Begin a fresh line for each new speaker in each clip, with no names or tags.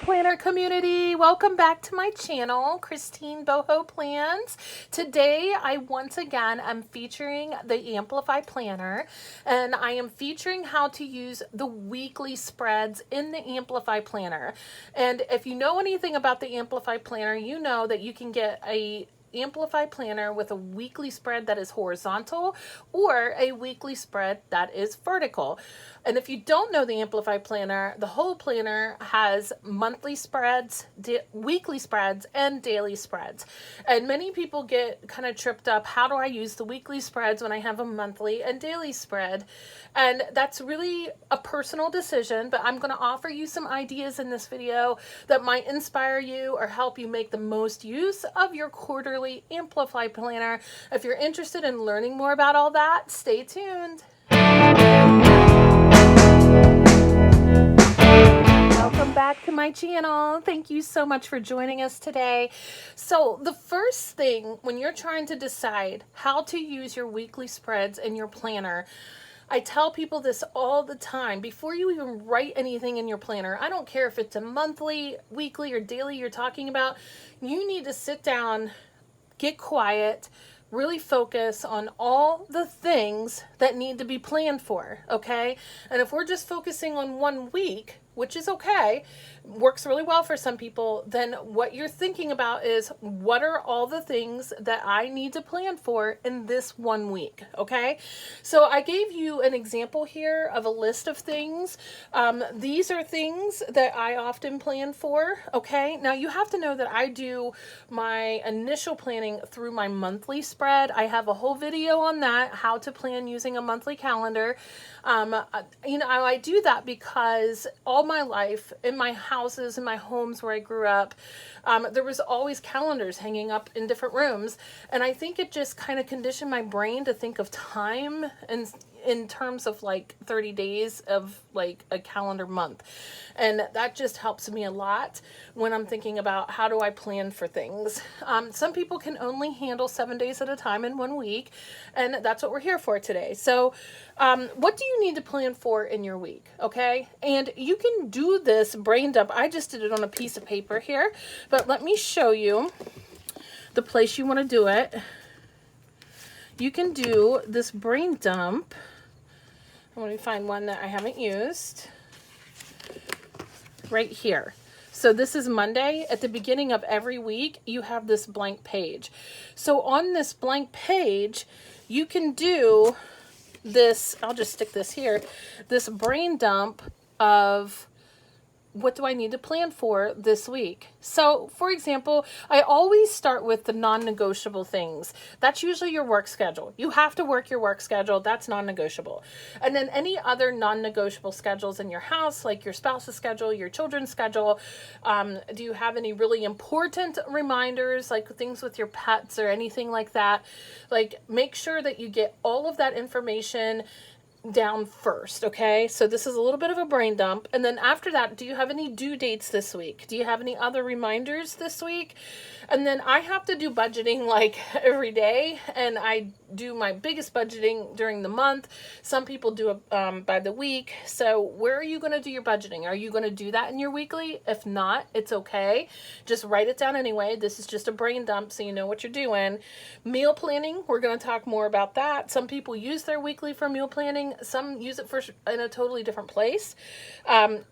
planner community, welcome back to my channel, Christine Boho Plans. Today I once again am featuring the Amplify planner, and I am featuring how to use the weekly spreads in the Amplify planner. And if you know anything about the Amplify planner, you know that you can get a Amplify planner with a weekly spread that is horizontal or a weekly spread that is vertical. And if you don't know the Amplify planner, the whole planner has monthly spreads, weekly spreads, and daily spreads. And many people get kind of tripped up. How do I use the weekly spreads when I have a monthly and daily spread? And that's really a personal decision, but I'm going to offer you some ideas in this video that might inspire you or help you make the most use of your quarterly Amplify planner. If you're interested in learning more about all that, stay tuned. Welcome back to my channel. Thank you so much for joining us today. So the first thing when you're trying to decide how to use your weekly spreads in your planner, I tell people this all the time. Before you even write anything in your planner, I don't care if it's a monthly, weekly, or daily you're talking about, you need to sit down, get quiet, really focus on all the things that need to be planned for, okay? And if we're just focusing on 1 week, which is okay, works really well for some people, then what you're thinking about is, what are all the things that I need to plan for in this 1 week, okay? So I gave you an example here of a list of things. These are things that I often plan for, okay? Now you have to know that I do my initial planning through my monthly spread. I have a whole video on that, how to plan using a monthly calendar. I do that because all my life, in my houses, in my homes where I grew up, there was always calendars hanging up in different rooms. And I think it just kind of conditioned my brain to think of time and in terms of like 30 days of like a calendar month. And that just helps me a lot when I'm thinking about how do I plan for things. Some people can only handle 7 days at a time in 1 week, and that's what we're here for today. So what do you need to plan for in your week? Okay. And you can do this brain dump. I just did it on a piece of paper here, but let me show you the place you want to do it. You can do this brain dump. Let me find one that I haven't used. Right here. So this is Monday. At the beginning of every week, you have this blank page. So on this blank page, you can do this, I'll just stick this here, this brain dump of what do I need to plan for this week? So, for example, I always start with the non-negotiable things. That's usually your work schedule. You have to work your work schedule. That's non-negotiable. And then any other non-negotiable schedules in your house, like your spouse's schedule, your children's schedule. Do you have any really important reminders, like things with your pets or anything like that? Like, make sure that you get all of that information down first, okay? So this is a little bit of a brain dump. And then after that, do you have any due dates this week? Do you have any other reminders this week? And then I have to do budgeting like every day, and I do my biggest budgeting during the month. Some people do it by the week. So where are you going to do your budgeting? Are you going to do that in your weekly? If not, it's okay. Just write it down anyway. This is just a brain dump so you know what you're doing. Meal planning, we're going to talk more about that. Some people use their weekly for meal planning. Some use it for in a totally different place.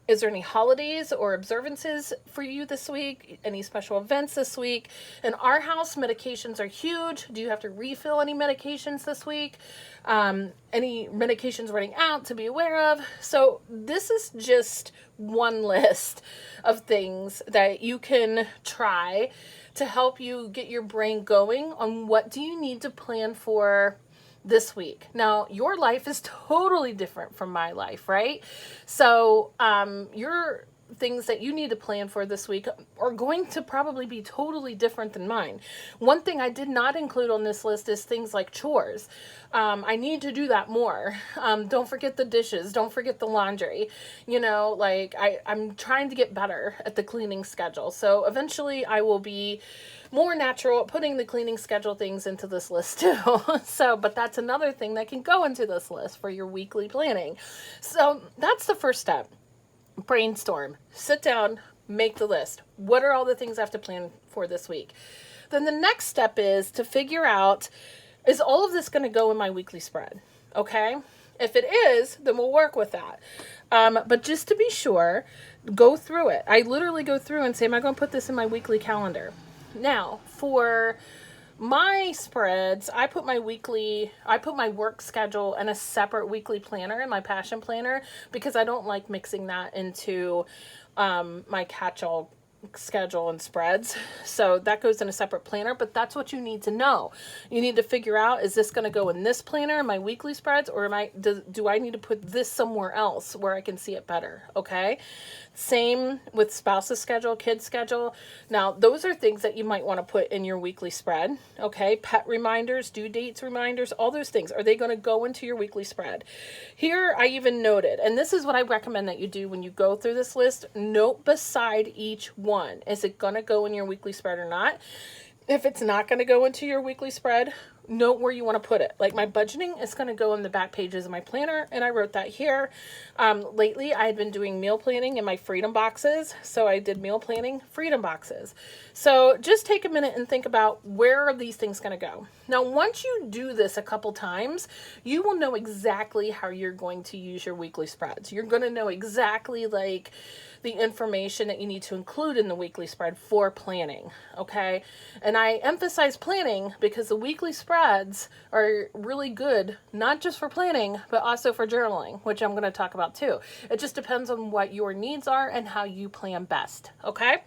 Is there any holidays or observances for you this week? Any special events this week? In our house, medications are huge. Do you have to refill any medications this week? Any medications running out to be aware of? So this is just one list of things that you can try to help you get your brain going on what do you need to plan for this week. Now, your life is totally different from my life, right? So your things that you need to plan for this week are going to probably be totally different than mine. One thing I did not include on this list is things like chores. I need to do that more. Don't forget the dishes. Don't forget the laundry. You know, like I'm trying to get better at the cleaning schedule. So eventually I will be more natural at putting the cleaning schedule things into this list too. But that's another thing that can go into this list for your weekly planning. So that's the first step. Brainstorm. Sit down, make the list. What are all the things I have to plan for this week? Then the next step is to figure out, is all of this going to go in my weekly spread? Okay. If it is, then we'll work with that. But just to be sure, go through it. I literally go through and say, am I going to put this in my weekly calendar? Now, for my spreads, I put my work schedule in a separate weekly planner in my passion planner, because I don't like mixing that into my catch-all schedule and spreads. So that goes in a separate planner, but that's what you need to know. You need to figure out, is this going to go in this planner, my weekly spreads, or do I need to put this somewhere else where I can see it better? Okay. Same with spouse's schedule, kids schedule. Now, those are things that you might want to put in your weekly spread. Okay. Pet reminders, due dates reminders, all those things. Are they going to go into your weekly spread? Here, I even noted, and this is what I recommend that you do when you go through this list, note beside each one. Is it going to go in your weekly spread or not? If it's not going to go into your weekly spread, note where you want to put it. Like my budgeting is going to go in the back pages of my planner, and I wrote that here. Lately, I had been doing meal planning in my freedom boxes, so I did meal planning freedom boxes. So just take a minute and think about, where are these things going to go? Now, once you do this a couple times, you will know exactly how you're going to use your weekly spreads. You're going to know exactly like the information that you need to include in the weekly spread for planning, okay? And I emphasize planning because the weekly spreads are really good, not just for planning, but also for journaling, which I'm going to talk about too. It just depends on what your needs are and how you plan best, okay?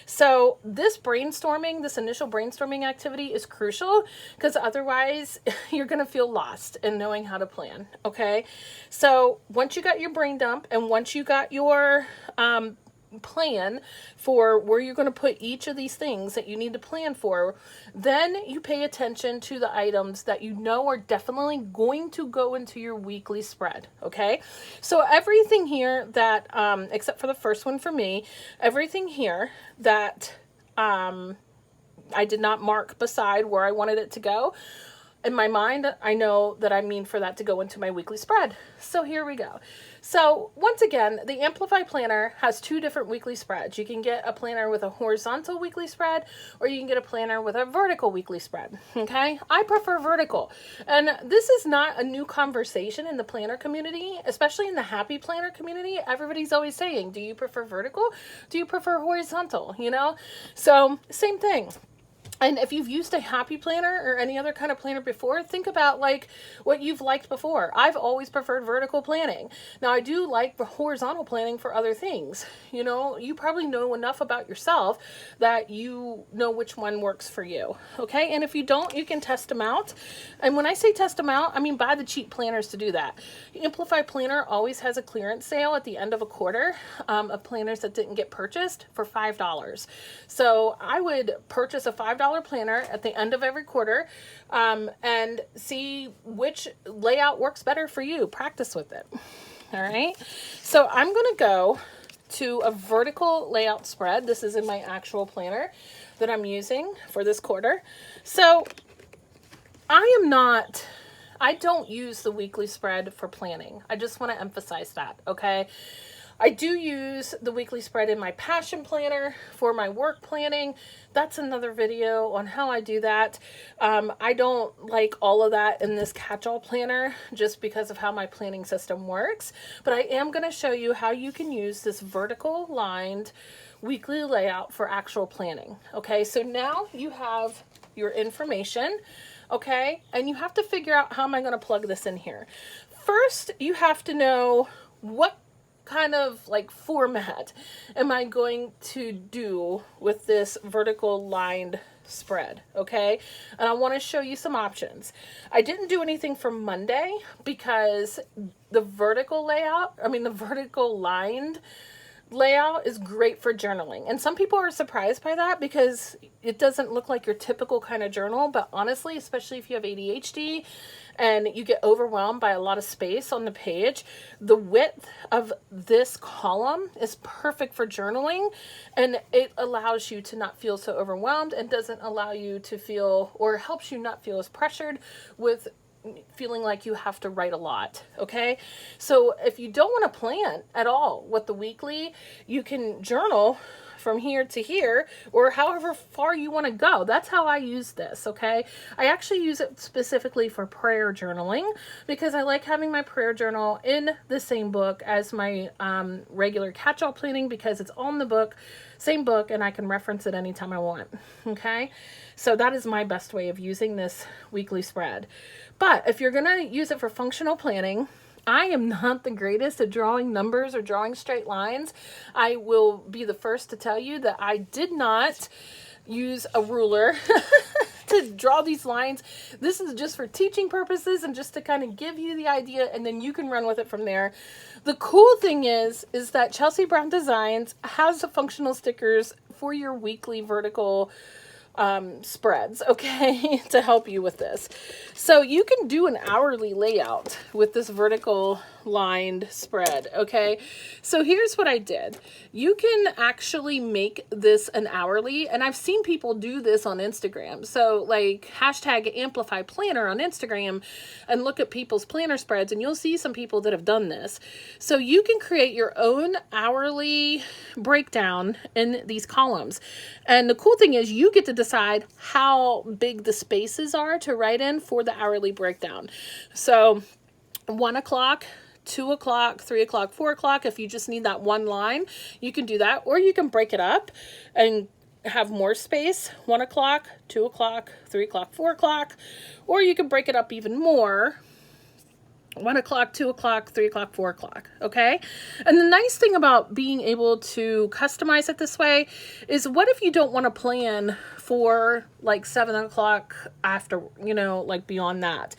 So this initial brainstorming activity is crucial, because otherwise you're going to feel lost in knowing how to plan, okay? So once you got your brain dump, and once you got your plan for where you're going to put each of these things that you need to plan for, then you pay attention to the items that you know are definitely going to go into your weekly spread, okay? So everything here that, except for the first one for me, everything here that I did not mark beside where I wanted it to go, in my mind, I know that I mean for that to go into my weekly spread. So here we go. So once again, the Amplify planner has two different weekly spreads. You can get a planner with a horizontal weekly spread, or you can get a planner with a vertical weekly spread. Okay. I prefer vertical. And this is not a new conversation in the planner community, especially in the happy planner community. Everybody's always saying, do you prefer vertical? Do you prefer horizontal? You know? So same thing. And if you've used a happy planner or any other kind of planner before, think about like what you've liked before. I've always preferred vertical planning. Now I do like the horizontal planning for other things. You know, you probably know enough about yourself that you know which one works for you. Okay. And if you don't, you can test them out. And when I say test them out, I mean buy the cheap planners to do that. Amplify Planner always has a clearance sale at the end of a quarter of planners that didn't get purchased for $5. So I would purchase a $5 planner at the end of every quarter and see which layout works better for you. Practice with it. All right. So I'm going to go to a vertical layout spread. This is in my actual planner that I'm using for this quarter. So I don't use the weekly spread for planning. I just want to emphasize that. Okay. I do use the weekly spread in my passion planner for my work planning. That's another video on how I do that. I don't like all of that in this catch-all planner just because of how my planning system works. But I am going to show you how you can use this vertical lined weekly layout for actual planning. Okay, so now you have your information. Okay, and you have to figure out, how am I going to plug this in here? First, you have to know what kind of like format am I going to do with this vertical lined spread, okay? And I want to show you some options. I didn't do anything for Monday because the vertical lined layout is great for journaling. And some people are surprised by that because it doesn't look like your typical kind of journal, but honestly, especially if you have ADHD and you get overwhelmed by a lot of space on the page, the width of this column is perfect for journaling, and it allows you to not feel so overwhelmed and doesn't allow you to feel, or helps you not feel as pressured with feeling like you have to write a lot. Okay. So if you don't want to plan at all with the weekly, you can journal from here to here, or however far you want to go. That's how I use this, okay? I actually use it specifically for prayer journaling because I like having my prayer journal in the same book as my regular catch-all planning, because it's on the book, same book, and I can reference it anytime I want, okay? So that is my best way of using this weekly spread. But if you're going to use it for functional planning, I am not the greatest at drawing numbers or drawing straight lines. I will be the first to tell you that I did not use a ruler to draw these lines. This is just for teaching purposes and just to kind of give you the idea, and then you can run with it from there. The cool thing is that Chelsea Brown Designs has the functional stickers for your weekly vertical spreads, okay, to help you with this. So you can do an hourly layout with this vertical lined spread, okay? So here's what I did. You can actually make this an hourly, and I've seen people do this on Instagram. So like hashtag Amplify Planner on Instagram and look at people's planner spreads, and you'll see some people that have done this. So you can create your own hourly breakdown in these columns. And the cool thing is you get to decide how big the spaces are to write in for the hourly breakdown. So 1 o'clock, 2 o'clock, 3 o'clock, 4 o'clock. If you just need that one line, you can do that. Or you can break it up and have more space. 1 o'clock, 2 o'clock, 3 o'clock, 4 o'clock. Or you can break it up even more. 1 o'clock, 2 o'clock, 3 o'clock, 4 o'clock, okay? And the nice thing about being able to customize it this way is, what if you don't want to plan for like 7 o'clock after, you know, like beyond that?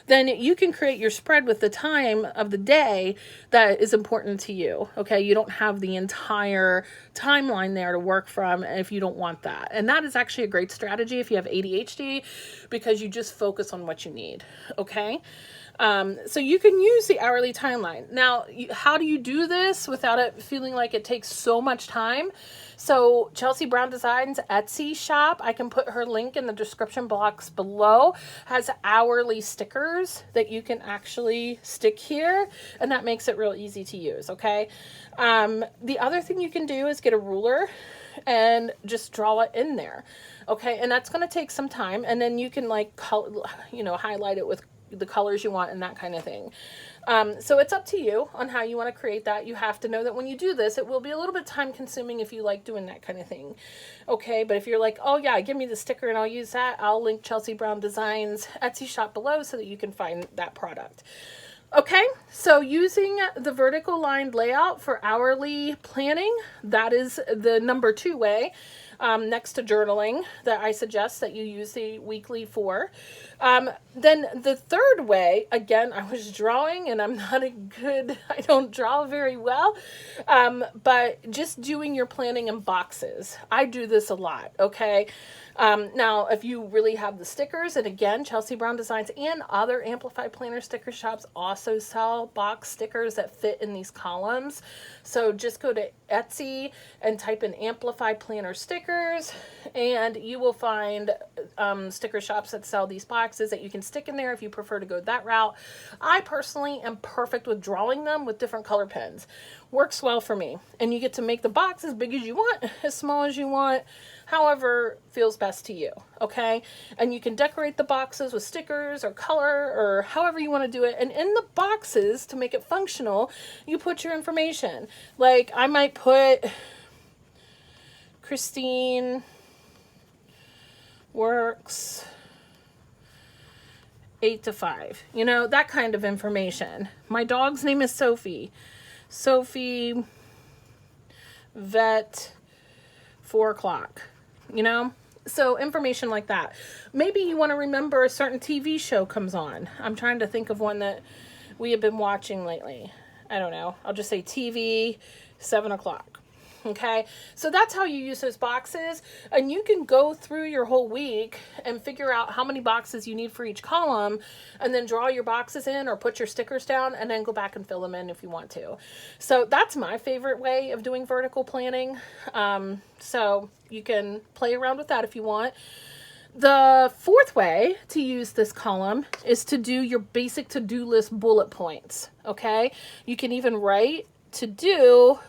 Then you can create your spread with the time of the day that is important to you, okay? You don't have the entire timeline there to work from if you don't want that. And that is actually a great strategy if you have ADHD, because you just focus on what you need, okay? So you can use the hourly timeline. Now, how do you do this without it feeling like it takes so much time? So Chelsea Brown Designs Etsy shop, I can put her link in the description box below, has hourly stickers that you can actually stick here, and that makes it real easy to use, okay? The other thing you can do is get a ruler and just draw it in there, okay? And that's going to take some time, and then you can like, highlight it with the colors you want and that kind of thing. So it's up to you on how you want to create that. You have to know that when you do this, it will be a little bit time consuming if you like doing that kind of thing. Okay, but if you're like, oh yeah, give me the sticker and I'll use that, I'll link Chelsea Brown Designs Etsy shop below so that you can find that product. Okay, so using the vertical lined layout for hourly planning, that is the number 2 way. Next to journaling that I suggest that you use the weekly for. Then the third way, again, I was drawing and I'm not I don't draw very well, but just doing your planning in boxes. I do this a lot, okay? Now, if you really have the stickers, and again, Chelsea Brown Designs and other Amplify Planner sticker shops also sell box stickers that fit in these columns. So just go to Etsy and type in Amplify Planner stickers, and you will find sticker shops that sell these boxes that you can stick in there if you prefer to go that route. I personally am perfect with drawing them with different color pens. Works well for me. And you get to make the box as big as you want, as small as you want, however feels best to you, okay? And you can decorate the boxes with stickers or color or however you want to do it. And in the boxes, to make it functional, you put your information. Like I might put Christine works 8 to 5, you know, that kind of information. My dog's name is Sophie. Sophie vet 4 o'clock, you know? So information like that. Maybe you want to remember a certain TV show comes on. I'm trying to think of one that we have been watching lately. I don't know. I'll just say TV, 7 o'clock. Okay, so that's how you use those boxes, and you can go through your whole week and figure out how many boxes you need for each column, and then draw your boxes in or put your stickers down and then go back and fill them in if you want to. So that's my favorite way of doing vertical planning. So you can play around with that if you want. The fourth way to use this column is to do your basic to-do list bullet points. Okay, you can even write to do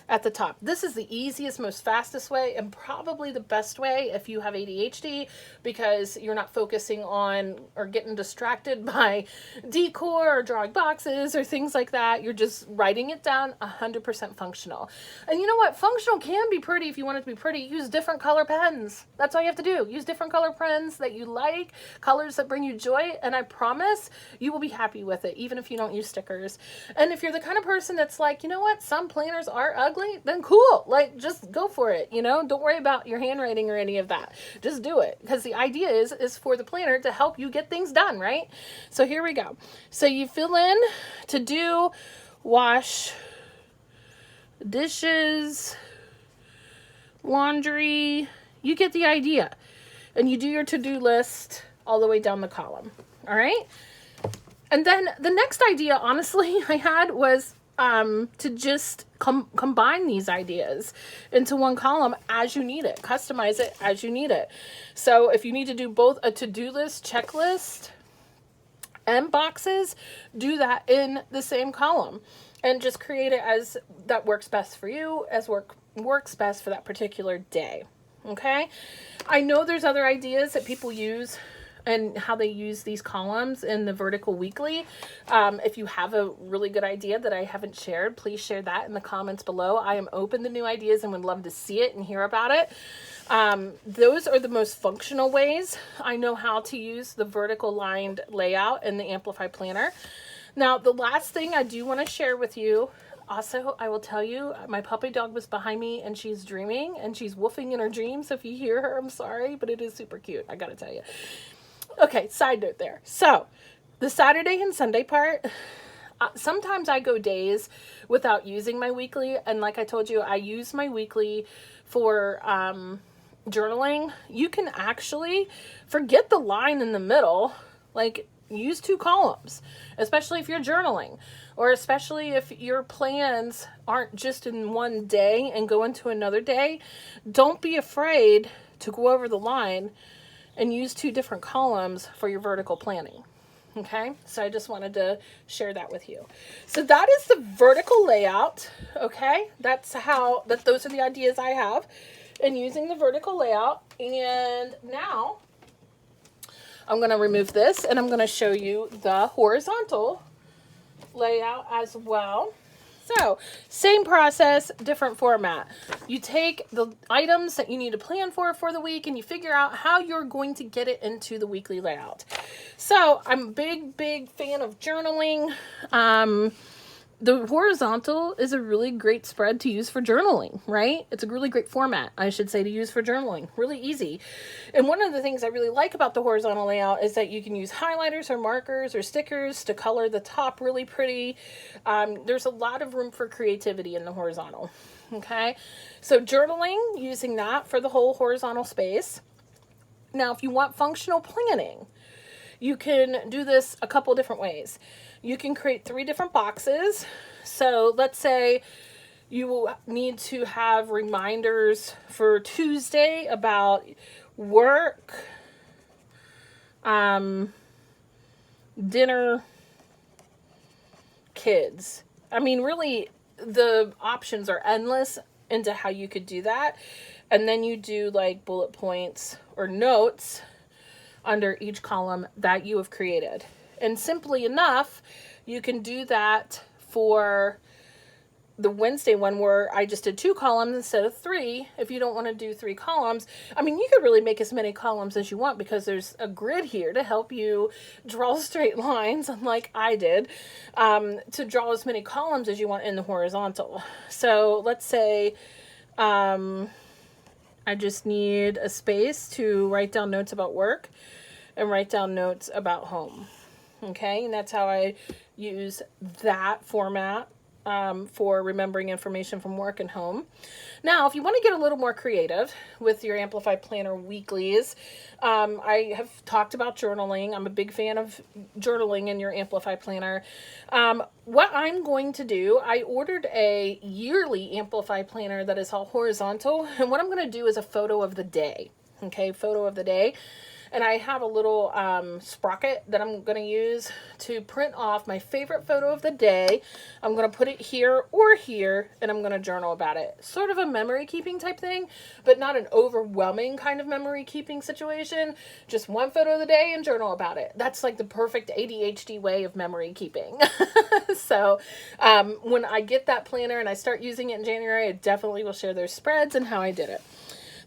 at the top. This is the easiest, most fastest way, and probably the best way if you have ADHD, because you're not focusing on or getting distracted by decor or drawing boxes or things like that. You're just writing it down. 100% functional. And you know what? Functional can be pretty if you want it to be pretty. Use different color pens. That's all you have to do. Use different color pens that you like, colors that bring you joy, and I promise you will be happy with it, even if you don't use stickers. And if you're the kind of person that's like, you know what, some planners are ugly, then cool. Like, just go for it, you know? Don't worry about your handwriting or any of that. Just do it, because the idea is for the planner to help you get things done, right? So here we go. So you fill in to do, wash, dishes, laundry. You get the idea. And you do your to-do list all the way down the column. All right? And then the next idea, honestly, I had was to just combine these ideas into one column as you need it. Customize it as you need it. So if you need to do both a to-do list, checklist, and boxes, do that in the same column. And just create it as that works best for you, as works best for that particular day. Okay? I know there's other ideas that people use and how they use these columns in the vertical weekly. If you have a really good idea that I haven't shared, please share that in the comments below. I am open to new ideas and would love to see it and hear about it. Those are the most functional ways I know how to use the vertical lined layout in the Amplify planner. Now, the last thing I do want to share with you, also, I will tell you, my puppy dog was behind me and she's dreaming and she's woofing in her dreams. If you hear her, I'm sorry, but it is super cute. I got to tell you. Okay, side note there. So, the Saturday and Sunday part, sometimes I go days without using my weekly. And like I told you, I use my weekly for journaling. You can actually forget the line in the middle, like use 2 columns, especially if you're journaling, or especially if your plans aren't just in one day and go into another day. Don't be afraid to go over the line and use 2 different columns for your vertical planning. Okay, so I just wanted to share that with you. So that is the vertical layout. Okay, those are the ideas I have in using the vertical layout. And now I'm going to remove this and I'm going to show you the horizontal layout as well. So, same process, different format. You take the items that you need to plan for the week and you figure out how you're going to get it into the weekly layout. So, I'm a big fan of journaling. The horizontal is a really great spread to use for journaling, right? It's a really great format, I should say, to use for journaling. Really easy. And one of the things I really like about the horizontal layout is that you can use highlighters or markers or stickers to color the top really pretty. There's a lot of room for creativity in the horizontal. Okay? So journaling, using that for the whole horizontal space. Now, if you want functional planning, you can do this a couple different ways. You can create 3 different boxes. So let's say you will need to have reminders for Tuesday about work, dinner, kids. I mean, really, the options are endless into how you could do that. And then you do like bullet points or notes under each column that you have created. And simply enough, you can do that for the Wednesday one where I just did 2 columns instead of 3. If you don't want to do 3 columns, I mean, you could really make as many columns as you want because there's a grid here to help you draw straight lines, unlike I did, to draw as many columns as you want in the horizontal. So let's say I just need a space to write down notes about work and write down notes about home. Okay, and that's how I use that format for remembering information from work and home. Now, if you want to get a little more creative with your Amplify Planner weeklies, I have talked about journaling. I'm a big fan of journaling in your Amplify Planner. What I'm going to do, I ordered a yearly Amplify Planner that is all horizontal, and what I'm going to do is a photo of the day. Okay, photo of the day. And I have a little sprocket that I'm going to use to print off my favorite photo of the day. I'm going to put it here or here, and I'm going to journal about it. Sort of a memory keeping type thing, but not an overwhelming kind of memory keeping situation. Just one photo of the day and journal about it. That's like the perfect ADHD way of memory keeping. So when I get that planner and I start using it in January, I definitely will share those spreads and how I did it.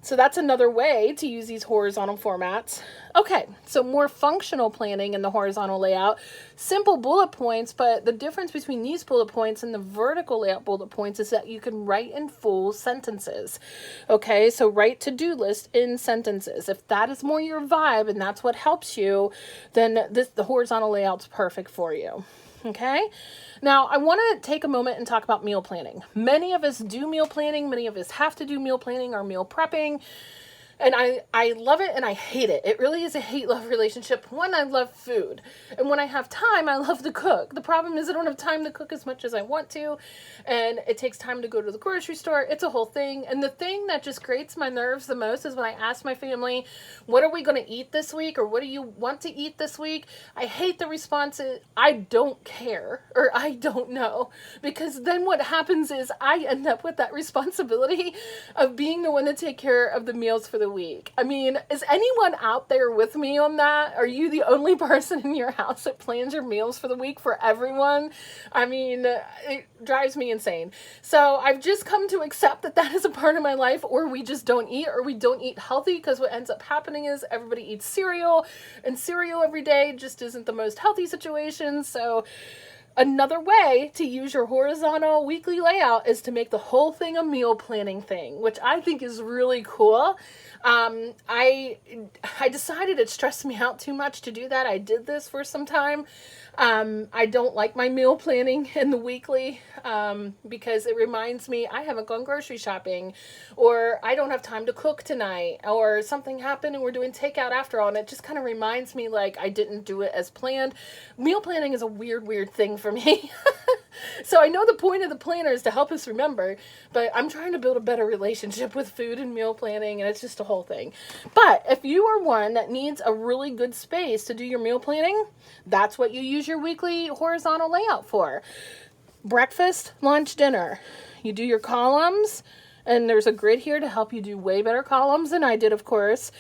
So that's another way to use these horizontal formats. Okay, so more functional planning in the horizontal layout. Simple bullet points, but the difference between these bullet points and the vertical layout bullet points is that you can write in full sentences. Okay, so write to-do list in sentences. If that is more your vibe and that's what helps you, then the horizontal layout's perfect for you. Okay, now I want to take a moment and talk about meal planning. Many of us do meal planning. Many of us have to do meal planning or meal prepping. And I love it and I hate it. It really is a hate-love relationship. One, I love food. And when I have time, I love to cook. The problem is I don't have time to cook as much as I want to. And it takes time to go to the grocery store. It's a whole thing. And the thing that just grates my nerves the most is when I ask my family, what are we going to eat this week? Or what do you want to eat this week? I hate the responses, I don't care. Or I don't know. Because then what happens is I end up with that responsibility of being the one to take care of the meals for the week. I mean, is anyone out there with me on that? Are you the only person in your house that plans your meals for the week for everyone? I mean, it drives me insane. So I've just come to accept that that is a part of my life, or we just don't eat, or we don't eat healthy, because what ends up happening is everybody eats cereal, and cereal every day just isn't the most healthy situation. So another way to use your horizontal weekly layout is to make the whole thing a meal planning thing, which I think is really cool. I decided it stressed me out too much to do that. I did this for some time. I don't like my meal planning in the weekly because it reminds me I haven't gone grocery shopping, or I don't have time to cook tonight, or something happened and we're doing takeout after all, and it just kind of reminds me like I didn't do it as planned. Meal planning is a weird thing for me. So I know the point of the planner is to help us remember, but I'm trying to build a better relationship with food and meal planning, and it's just a whole thing. But if you are one that needs a really good space to do your meal planning, that's what you use your weekly horizontal layout for. Breakfast, lunch, dinner. You do your columns, and there's a grid here to help you do way better columns than I did, of course.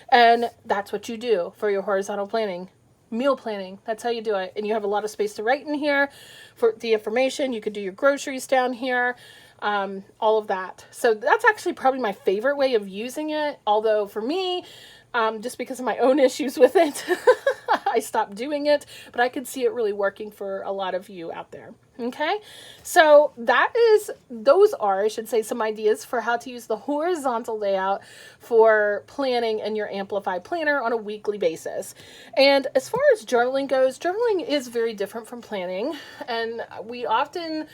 And that's what you do for your horizontal planning. Meal planning, that's how you do it. And you have a lot of space to write in here for the information. You could do your groceries down here, all of that. So that's actually probably my favorite way of using it. Although for me, just because of my own issues with it, I stopped doing it, but I could see it really working for a lot of you out there. Okay, so those are, I should say, some ideas for how to use the horizontal layout for planning in your Amplify planner on a weekly basis. And as far as journaling goes, journaling is very different from planning, and we often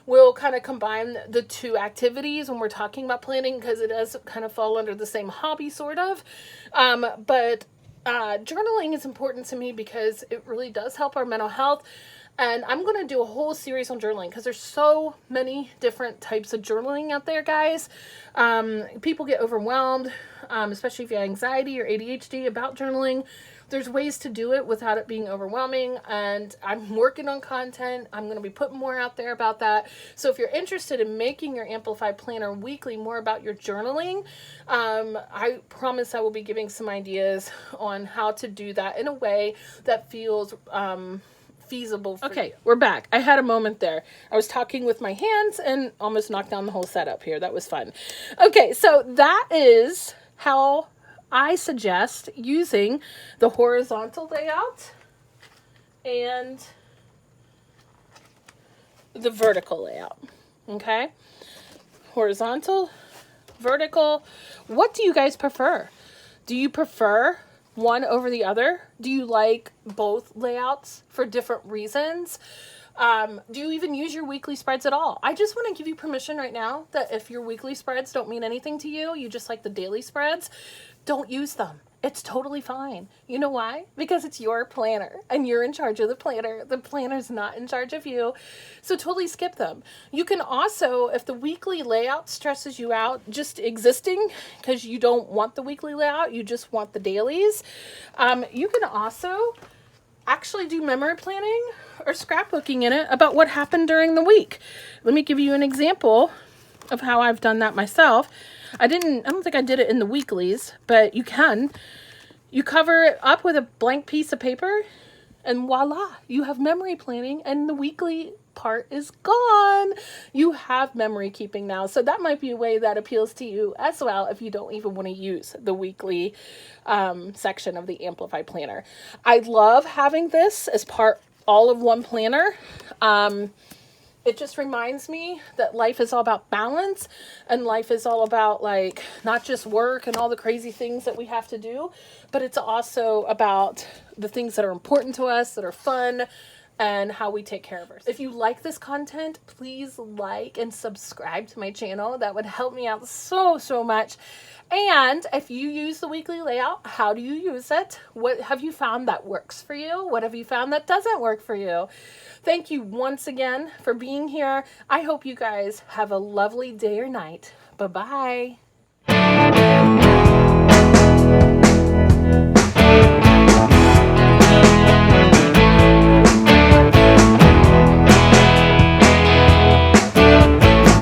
will kind of combine the two activities when we're talking about planning, because it does kind of fall under the same hobby, sort of. But journaling is important to me because it really does help our mental health. And I'm going to do a whole series on journaling because there's so many different types of journaling out there, guys. People get overwhelmed, especially if you have anxiety or ADHD about journaling. There's ways to do it without it being overwhelming, and I'm working on content. I'm going to be putting more out there about that. So if you're interested in making your Amplify Planner weekly more about your journaling, I promise I will be giving some ideas on how to do that in a way that feels feasible for you. We're back. I had a moment there. I was talking with my hands and almost knocked down the whole setup here. That was fun. Okay, so that is how I suggest using the horizontal layout and the vertical layout. Okay? Horizontal, vertical. What do you guys prefer? Do you prefer one over the other? Do you like both layouts for different reasons? Do you even use your weekly spreads at all? I just want to give you permission right now that if your weekly spreads don't mean anything to you, you just like the daily spreads, don't use them. It's totally fine. You know why? Because it's your planner and you're in charge of the planner. The planner's not in charge of you. So totally skip them. You can also, if the weekly layout stresses you out just existing because you don't want the weekly layout, you just want the dailies, you can also actually do memory planning or scrapbooking in it about what happened during the week. Let me give you an example of how I've done that myself. I don't think I did it in the weeklies, but you can. You cover it up with a blank piece of paper and voila, you have memory planning and the weekly part is gone. You have memory keeping now. So that might be a way that appeals to you as well if you don't even want to use the weekly section of the Amplify planner. I love having this as part all of one planner. It just reminds me that life is all about balance and life is all about like not just work and all the crazy things that we have to do, but it's also about the things that are important to us, that are fun, and how we take care of ourselves. If you like this content, please like and subscribe to my channel. That would help me out so, so much. And if you use the weekly layout, how do you use it? What have you found that works for you? What have you found that doesn't work for you? Thank you once again for being here. I hope you guys have a lovely day or night. Bye-bye.